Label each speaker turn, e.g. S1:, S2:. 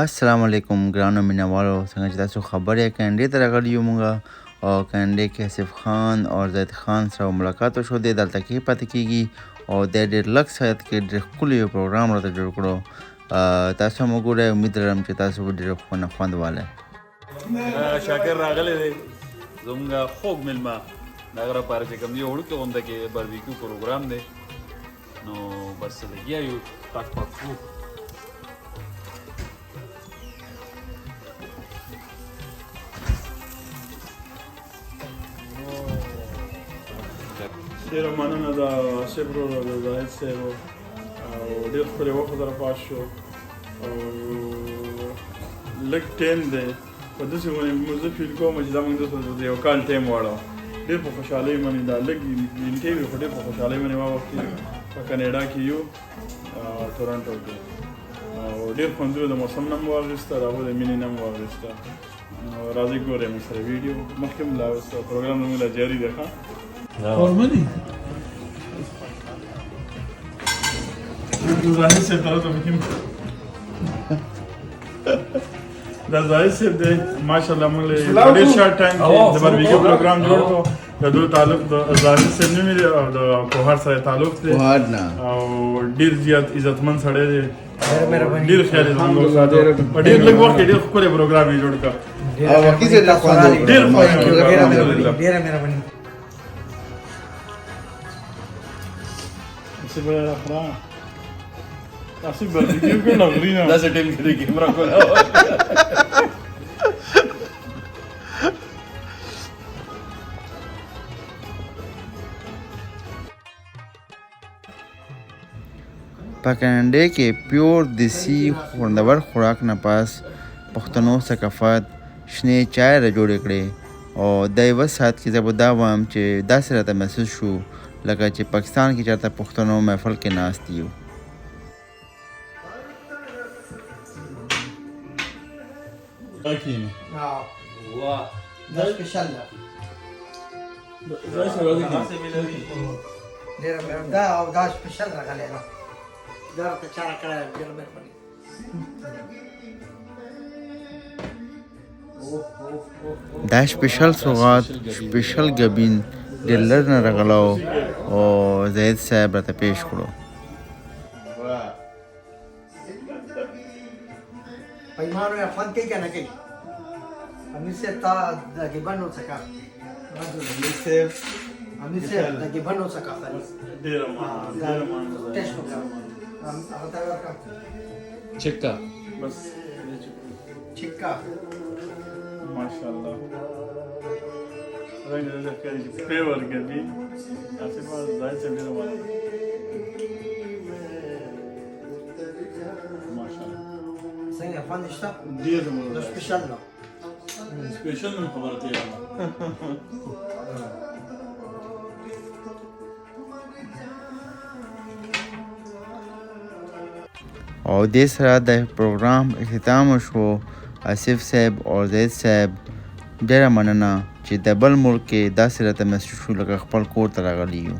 S1: السلام علیکم ګرانو مینوالو، څنګه چې تاسو خبر یې کینډې ته راغلي یو مونږ او کینډې کې اسف خان او زاهد خان سره ملاقات وشو. دی دلته کې پاتې کېږي او دی ډېر لږ ساعت کې ډېر ښکلی یو پروګرام راته جوړ کړو. تاسو هم وګورئ، امید لرم چې تاسو به ډېر خوند والئ.
S2: شاکر راغلی دی زموږ خوږ میلمه، د هغه لپاره چې کوم دی وړوکی غونډه کې باربیکیو پروګرام دی، نو بس لګیا یو پاک کوو.
S3: ډېره مننه د آصف وروره د زاهد صاحب او ډېر ښکلی وخت سره پاس شو او لږ ټایم دی په داسې باندې زه فیل کوم چې دا موږ داسې د یو کال ټایم واړه ډېر په خوشحالۍ باندې دا لږ ګنټې وي خو ډېر په خوشحالۍ باندې واوښتې په کاناډا کې یو تورنټو کې او ډېر خوندونه د موسم نه مو واخیسته، د هغوی د مینې نه مو واخیسته. راځئ ګورئ موږ سره ویډیو مخکې هم لا پروګرام زموږ لا جاري دی. ښه Ormani. Zahid صاحب طرف ته مهم دا زاهد صاحب دی، ماشاءالله موږ له ډېر شارټ ټایم کې د باربیکیو پروګرام جوړ کړو. د دوی تعلق د زاهد صاحب نوم دی او د کوهر سره تعلق دی او ډېر زیات عزتمند سړی دی، ډېر خیال یې زموږ ساتي. په ډېر لږ وخت کې ډېر ښکلی پروګرام یې جوړ کړ. ډېر خوښ Asif era fra. Asif barbecue ko na green.
S2: داسې ټیم کې د کیمرا کوله
S1: په کینډې کې پیور دیسي خوندور خوراک نه پاس پښتنو ثقافت شنې چای را جوړې کړې او د یوه ساعت کې زه به دا وایم چې داسې راته محسوس شو لکه چې پاکستان کې چېرته پښتنو محفل کې ناست یو.
S4: دا سپیشل ده. دا او دا سپیشل راغلی ده. دا راته چا راکړی ده، ډېره مهرباني.
S1: دا سپیشل سوغات سپیشل ګبین ډېر لږ نه راغلی او زاهد صاحب راته پیش کړو.
S4: پیمانو یا خوند کوي که نه کوي؟ امیر صاحب تا د ګیبن وڅکه. امیر صاحب د ګیبن وڅکه خالي
S3: ډېره مننه.
S4: ټیسټ وکړه هغه ته ورکړه
S2: چکا
S3: بس
S4: چکا
S3: ماشاءالله رنګ دې ښکاري چې پیور ګرځي. آصف زاهد صاحب ډېره مننه. ماشاءالله
S4: څنګه خوند شته؟
S3: ډېر
S4: دا
S3: مننه.
S4: سپیشل ده.
S3: سپیشل نوم خبره ته یاده
S1: او دې سره د پروګرام اختتام شو. آصف صاحب او زاهد صاحب ډېره مننه چې د بل ملک کې داسې راته محسوس شو لکه خپل کور ته راغلي یو.